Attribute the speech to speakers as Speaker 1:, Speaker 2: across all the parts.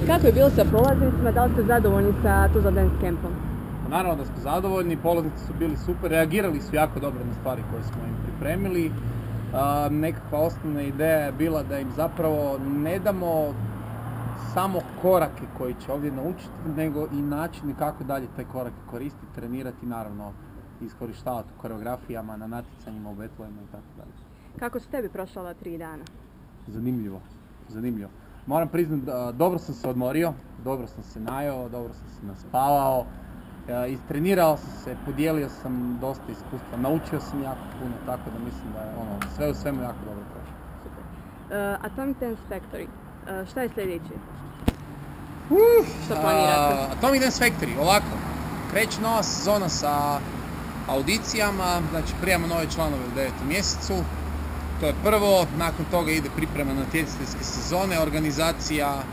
Speaker 1: Kako je bilo sa polaznicima? Da li ste zadovoljni sa Tuzla Dance Campom?
Speaker 2: Naravno da smo zadovoljni, polaznici su bili super, reagirali su jako dobro na stvari koje smo im pripremili. Nekakva osnovna ideja je bila da im zapravo ne damo samo korake koji će ovdje naučiti, nego i načini kako dalje te korake koristiti, trenirati, naravno iskorištavati u koreografijama, na natjecanjima, u betlovima i tako dalje.
Speaker 1: Kako su tebi prošla ova 3 dana?
Speaker 2: Zanimljivo. Moram priznati da dobro sam se odmorio, dobro sam se najeo, dobro sam se naspavao, istrenirao sam se, podijelio sam dosta iskustva, naučio sam jako puno, tako da mislim da je sve u svemu jako dobro prošlo.
Speaker 1: Super. Atomic Dance Factory, šta je sljedeće? Što planirate?
Speaker 2: Atomic Dance Factory, ovako, kreće nova sezona sa audicijama, znači prijavamo nove članove u 9. mjesecu. To je prvo, nakon toga ide priprema natjecateljske sezone, organizacija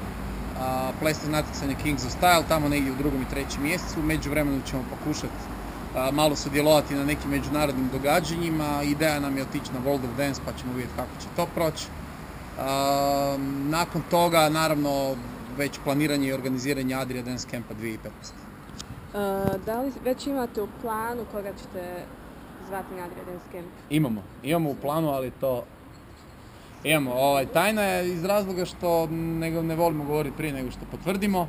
Speaker 2: plesnog natjecanja Kings of Style, tamo negdje u 2. i 3. mjesecu. U međuvremenu ćemo pokušati malo sudjelovati na nekim međunarodnim događanjima. Ideja nam je otići na World of Dance pa ćemo vidjeti kako će to proći. Nakon toga, naravno, već planiranje i organiziranje Adria Dance Campa 2015.
Speaker 1: Da li već imate u planu koga ćete zvati na Adria Dance Camp?
Speaker 2: Imamo u planu, ali to imamo. Tajna je iz razloga što ne volimo govoriti prije nego što potvrdimo,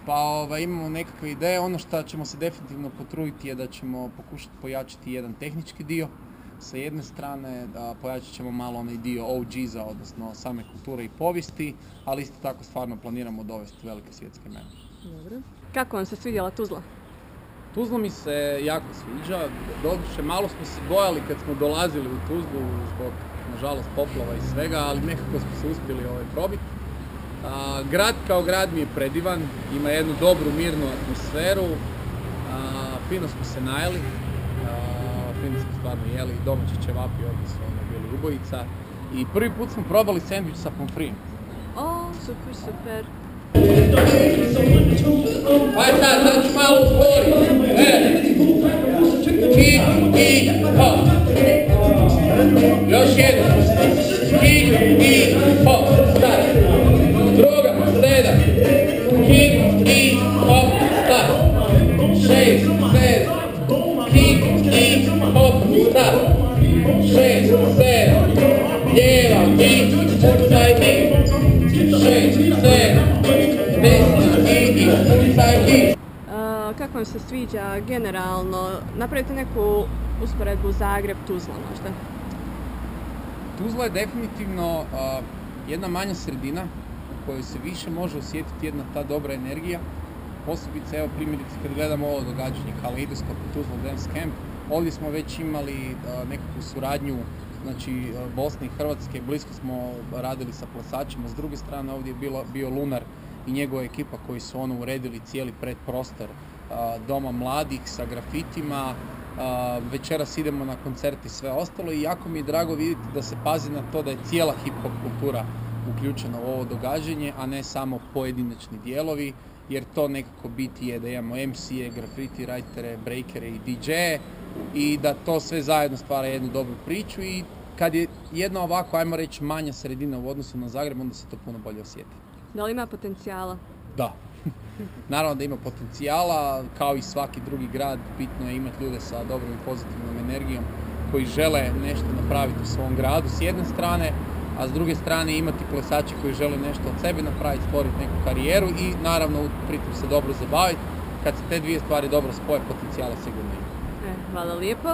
Speaker 2: pa imamo nekakve ideje. Ono što ćemo se definitivno potruditi je da ćemo pokušati pojačati jedan tehnički dio sa jedne strane, pojačat ćemo malo onaj dio OG-za, odnosno same kulture i povijesti, ali isto tako stvarno planiramo dovesti velike svjetske imena.
Speaker 1: Dobro. Kako vam se svidjela Tuzla?
Speaker 2: Tuzla mi se jako sviđa, doduše malo smo se bojali kad smo dolazili u Tuzlu zbog, nažalost, poplava i svega, ali nekako smo se uspjeli probiti. Grad kao grad mi je predivan, ima jednu dobru, mirnu atmosferu, fino smo se najeli, fino smo stvarno jeli, domaći ćevapi ovdje su bili ubojica i prvi put smo probali sendvič sa pomfrijem.
Speaker 1: O, super.
Speaker 2: Aj sad ću malo otvoriti. Kick i hop. Još jednom. Kick i hop. Start. Druga, 7. Kick i hop. Start. 6, 7. Kick i hop. Start. 6, 7. Lijeva i pucaj i. 6, 7.
Speaker 1: Kako vam se sviđa generalno? Napravite neku usporedbu Zagreb-Tuzla možda?
Speaker 2: Tuzla je definitivno jedna manja sredina u kojoj se više može osjetiti jedna ta dobra energija. Posebice, evo primjerice, kad gledamo ovo događanje Kaleidoskop i Tuzla Dance Camp, ovdje smo već imali nekakvu suradnju, znači Bosne i Hrvatske, blisko smo radili sa plesačima, s druge strane ovdje je bio Lunar i njegova ekipa koji su uredili cijeli predprostor Doma mladih sa grafitima. Večeras idemo na koncert i sve ostalo i jako mi je drago vidjeti da se pazi na to da je cijela hip-hop kultura uključena u ovo događanje, a ne samo pojedinačni dijelovi, jer to nekako biti je da imamo MC-e, graffiti writere, breakere i DJ-e i da to sve zajedno stvara jednu dobru priču i kad je jedna ovako, ajmo reći, manja sredina u odnosu na Zagreb, onda se to puno bolje osjeti.
Speaker 1: Da li ima potencijala?
Speaker 2: Da. Naravno da ima potencijala, kao i svaki drugi grad, bitno je imati ljude sa dobrom i pozitivnom energijom koji žele nešto napraviti u svom gradu s jedne strane, a s druge strane imati plesače koji žele nešto od sebe napraviti, stvoriti neku karijeru i naravno pritom se dobro zabaviti. Kad se te dvije stvari dobro spoje, potencijala sigurno ima.
Speaker 1: Hvala lijepo.